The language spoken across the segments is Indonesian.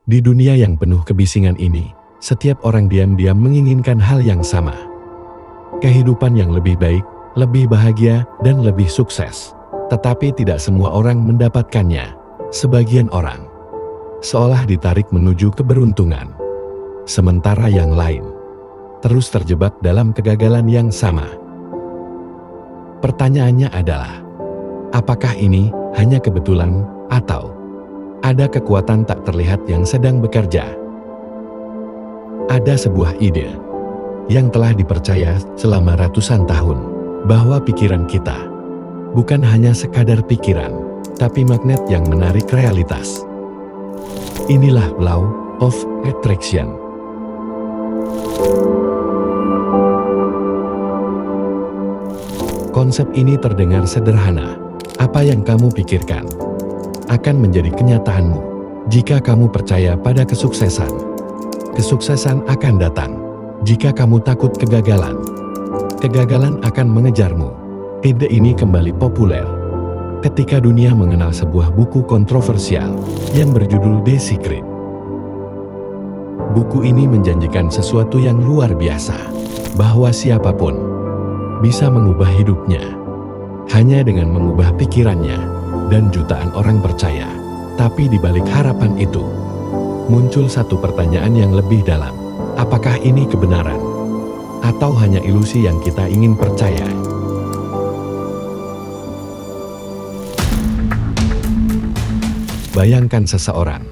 Di dunia yang penuh kebisingan ini, setiap orang diam-diam menginginkan hal yang sama. Kehidupan yang lebih baik, lebih bahagia, dan lebih sukses. Tetapi tidak semua orang mendapatkannya. Sebagian orang seolah ditarik menuju keberuntungan. Sementara yang lain terus terjebak dalam kegagalan yang sama. Pertanyaannya adalah, apakah ini hanya kebetulan atau ada kekuatan tak terlihat yang sedang bekerja? Ada sebuah ide yang telah dipercaya selama ratusan tahun, bahwa pikiran kita bukan hanya sekadar pikiran, tapi magnet yang menarik realitas. Inilah Law of Attraction. Konsep ini terdengar sederhana. Apa yang kamu pikirkan akan menjadi kenyataanmu. Jika kamu percaya pada kesuksesan, kesuksesan akan datang. Jika kamu takut kegagalan, kegagalan akan mengejarmu. Ide ini kembali populer ketika dunia mengenal sebuah buku kontroversial yang berjudul The Secret. Buku ini menjanjikan sesuatu yang luar biasa, bahwa siapapun bisa mengubah hidupnya hanya dengan mengubah pikirannya, dan jutaan orang percaya. Tapi di balik harapan itu, muncul satu pertanyaan yang lebih dalam. Apakah ini kebenaran? Atau hanya ilusi yang kita ingin percaya? Bayangkan seseorang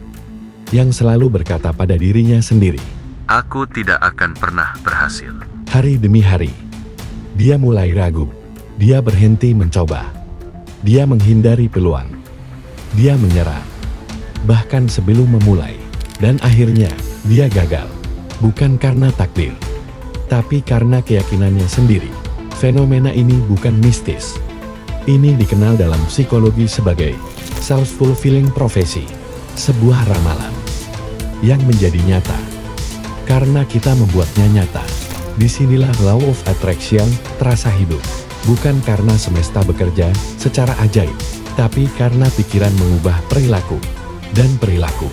yang selalu berkata pada dirinya sendiri, "Aku tidak akan pernah berhasil." Hari demi hari, dia mulai ragu. Dia berhenti mencoba. Dia menghindari peluang. Dia menyerah, bahkan sebelum memulai. Dan akhirnya, dia gagal. Bukan karena takdir, tapi karena keyakinannya sendiri. Fenomena ini bukan mistis. Ini dikenal dalam psikologi sebagai self-fulfilling prophecy, sebuah ramalan yang menjadi nyata karena kita membuatnya nyata. Disinilah Law of Attraction terasa hidup, bukan karena semesta bekerja secara ajaib, tapi karena pikiran mengubah perilaku, dan perilaku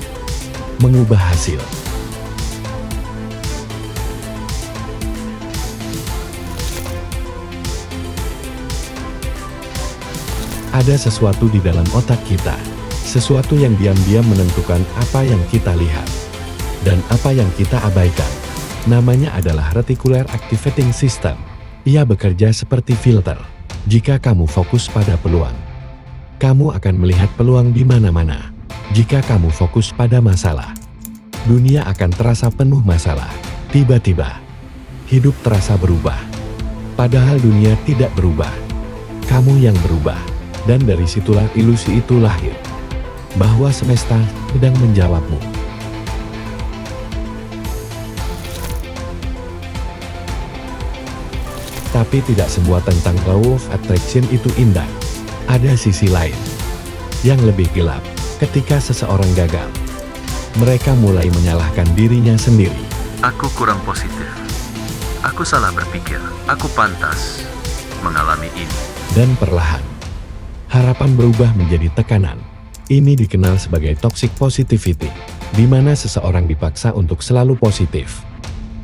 mengubah hasil. Ada sesuatu di dalam otak kita, sesuatu yang diam-diam menentukan apa yang kita lihat dan apa yang kita abaikan. Namanya adalah Reticular Activating System. Ia bekerja seperti filter. Jika kamu fokus pada peluang, kamu akan melihat peluang di mana-mana. Jika kamu fokus pada masalah, dunia akan terasa penuh masalah. Tiba-tiba, hidup terasa berubah. Padahal dunia tidak berubah. Kamu yang berubah. Dan dari situlah ilusi itu lahir, bahwa semesta sedang menjawabmu. Tapi tidak semua tentang Law of Attraction itu indah. Ada sisi lain yang lebih gelap. Ketika seseorang gagal, mereka mulai menyalahkan dirinya sendiri. Aku kurang positif. Aku salah berpikir. Aku pantas mengalami ini. Dan perlahan, harapan berubah menjadi tekanan. Ini dikenal sebagai toxic positivity, di mana seseorang dipaksa untuk selalu positif,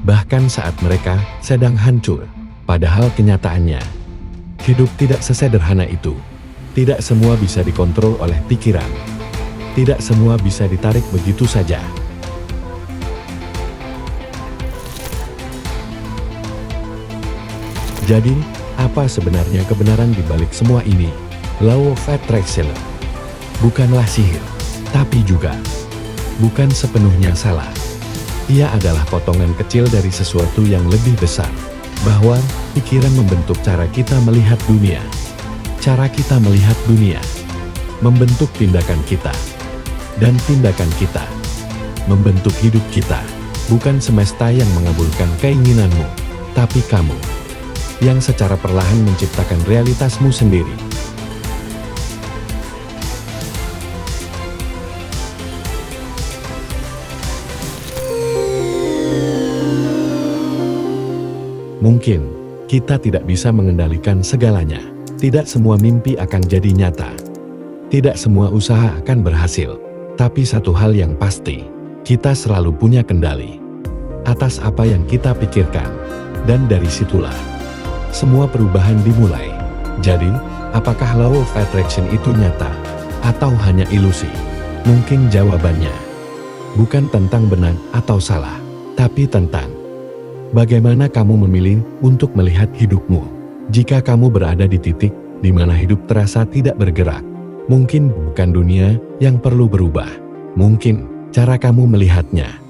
bahkan saat mereka sedang hancur. Padahal kenyataannya, hidup tidak sesederhana itu. Tidak semua bisa dikontrol oleh pikiran. Tidak semua bisa ditarik begitu saja. Jadi, apa sebenarnya kebenaran di balik semua ini? Law of Attraction bukanlah sihir, tapi juga bukan sepenuhnya salah. Ia adalah potongan kecil dari sesuatu yang lebih besar, bahwa pikiran membentuk cara kita melihat dunia. Cara kita melihat dunia membentuk tindakan kita, dan tindakan kita membentuk hidup kita. Bukan semesta yang mengabulkan keinginanmu, tapi kamu yang secara perlahan menciptakan realitasmu sendiri. Mungkin kita tidak bisa mengendalikan segalanya. Tidak semua mimpi akan jadi nyata. Tidak semua usaha akan berhasil. Tapi satu hal yang pasti, Kita selalu punya kendali atas apa yang kita pikirkan, dan dari situlah semua perubahan dimulai. Jadi, apakah law of attraction itu nyata atau hanya ilusi? Mungkin jawabannya bukan tentang benar atau salah, tapi tentang bagaimana kamu memilih untuk melihat hidupmu. Jika kamu berada di titik di mana hidup terasa tidak bergerak, mungkin bukan dunia yang perlu berubah. Mungkin cara kamu melihatnya.